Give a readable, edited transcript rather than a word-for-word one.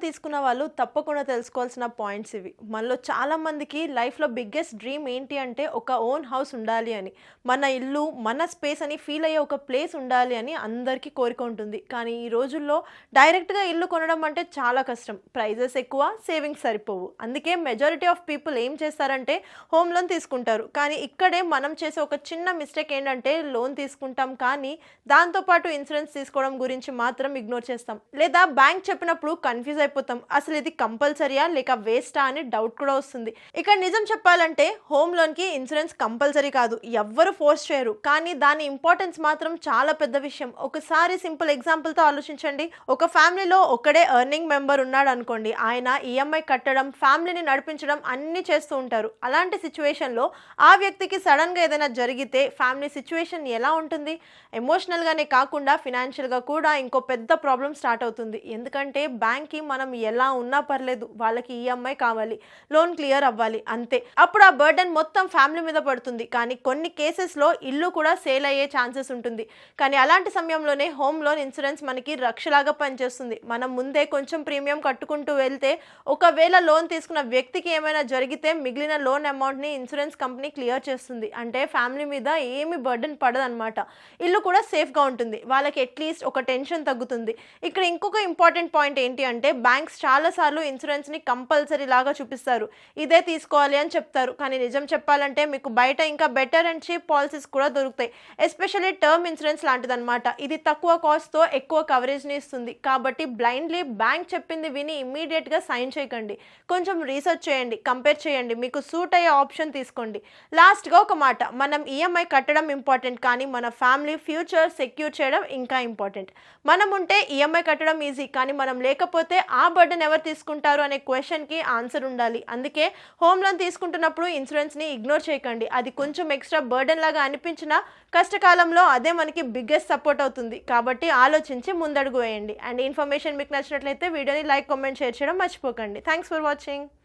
తీసుకున్న వాళ్ళు తప్పకుండా తెలుసుకోవాల్సిన పాయింట్స్ ఇవి. మనలో చాలామందికి లైఫ్‌లో బిగ్గెస్ట్ డ్రీమ్ ఏంటి అంటే ఒక ఓన్ హౌస్ ఉండాలి అని. మన ఇల్లు, మన స్పేస్ అని ఫీల్ అయ్యే ఒక ప్లేస్ ఉండాలి అని అందరికీ కోరిక ఉంటుంది. కానీ ఈ రోజుల్లో డైరెక్ట్‌గా ఇల్లు కొనడం అంటే చాలా కష్టం. ప్రైజెస్ ఎక్కువ, సేవింగ్స్ సరిపోవు. అందుకే మెజారిటీ ఆఫ్ పీపుల్ ఏం చేస్తారంటే హోమ్ లోన్ తీసుకుంటారు. కానీ ఇక్కడే మనం చేసే ఒక చిన్న మిస్టేక్ ఏంటంటే లోన్ తీసుకుంటాం కానీ దాంతో పాటు ఇన్సూరెన్స్ తీసుకోవడం గురించి మాత్రం ఇగ్నోర్ చేస్తాం. లేదా బ్యాంక్ చెప్పినప్పుడు కన్ఫ్యూజ్ అయిపోతాం. అసలు ఇది కంపల్సరీయా లేక వేస్టా అని డౌట్ కూడా వస్తుంది. ఇక్కడ నిజం చెప్పాలంటే హోమ్ లోన్కి ఇన్సూరెన్స్ కంపల్సరీ కాదు, ఎవ్వరు ఫోర్స్ చేయరు. కానీ దాని ఇంపార్టెన్స్ మాత్రం చాలా పెద్ద విషయం. ఒకసారి సింపుల్ ఎగ్జాంపుల్తో ఆలోచించండి. ఒక ఫ్యామిలీలో ఒకడే ఎర్నింగ్ మెంబర్ ఉన్నాడు అనుకోండి. ఆయన ఈఎంఐ కట్టడం, ఫ్యామిలీని నడిపించడం అన్నీ చేస్తూ ఉంటారు. అలాంటి సిచ్యువేషన్లో ఆ వ్యక్తికి సడన్గా ఏదైనా జరిగితే ఫ్యామిలీ సిచ్యువేషన్ ఎలా ఉంటుంది? ఎమోషనల్గానే కాకుండా ఫినాన్షియల్గా కూడా ఇంకో పెద్ద ప్రాబ్లం స్టార్ట్ అవుతుంది. ఎందుకంటే బ్యాంక్కి మనం ఎలా ఉన్నా పర్లేదు, వాళ్ళకి ఈఎంఐ కావాలి, లోన్ క్లియర్ అవ్వాలి, అంతే. అప్పుడు ఆ బర్డెన్ మొత్తం ఫ్యామిలీ మీద పడుతుంది. కానీ కొన్ని కేసెస్లో ఇల్లు కూడా సేల్ అయ్యే ఛాన్సెస్ ఉంటుంది. కానీ అలాంటి సమయంలోనే హోమ్ లోన్ ఇన్సూరెన్స్ మనకి రక్షలాగా పనిచేస్తుంది. మనం ముందే కొంచెం ప్రీమియం కట్టుకుంటూ వెళ్తే ఒకవేళ లోన్ తీసుకున్న వ్యక్తికి ఏమైనా జరిగితే మిగిలిన లోన్ అమౌంట్ని ఇన్సూరెన్స్ కంపెనీ క్లియర్ చేస్తుంది. అంటే ఫ్యామిలీ మీద ఏమి బర్డెన్ పడదనమాట. ఇల్లు కూడా సేఫ్గా ఉంటుంది. వాళ్ళకి అట్లీస్ట్ ఒక టెన్షన్ తగ్గుతుంది. ఇక్కడ ఇంకొక ఇంపార్టెంట్ పాయింట్ ఏంటి అంటే బ్యాంక్స్ చాలాసార్లు ఇన్సూరెన్స్ని కంపల్సరీ లాగా చూపిస్తారు. ఇదే తీసుకోవాలి అని చెప్తారు. కానీ నిజం చెప్పాలంటే మీకు బయట ఇంకా బెటర్ అండ్ చీప్ పాలసీస్ కూడా దొరుకుతాయి. ఎస్పెషల్లీ టర్మ్ ఇన్సూరెన్స్ లాంటిదన్నమాట. ఇది తక్కువ కాస్ట్తో ఎక్కువ కవరేజ్ని ఇస్తుంది. కాబట్టి బ్లైండ్లీ బ్యాంక్ చెప్పింది విని ఇమ్మీడియట్గా సైన్ చేయకండి. కొంచెం రీసెర్చ్ చేయండి, కంపేర్ చేయండి, మీకు సూట్ అయ్యే ఆప్షన్ తీసుకోండి. లాస్ట్గా ఒక మాట, మనం ఈఎంఐ కట్టడం ఇంపార్టెంట్ కానీ మన ఫ్యామిలీ ఫ్యూచర్ సెక్యూర్ చేయడం ఇంకా ఇంపార్టెంట్. మనం ఉంటే ఈఎంఐ కట్టడం ఈజీ, కానీ మనం లేకపోతే ఆ బర్డెన్ ఎవరు తీసుకుంటారు అనే క్వశ్చన్కి ఆన్సర్ ఉండాలి. అందుకే హోమ్ లోన్ తీసుకుంటున్నప్పుడు ఇన్సూరెన్స్ని ఇగ్నోర్ చేయకండి. అది కొంచెం ఎక్స్ట్రా బర్డెన్ లాగా అనిపించినా కష్టకాలంలో అదే మనకి బిగ్గెస్ట్ సపోర్ట్ అవుతుంది. కాబట్టి ఆలోచించి ముందడుగు వేయండి. అండ్ ఇన్ఫర్మేషన్ మీకు నచ్చినట్లయితే వీడియోని లైక్, కామెంట్, షేర్ చేయడం మర్చిపోకండి. Thanks for watching.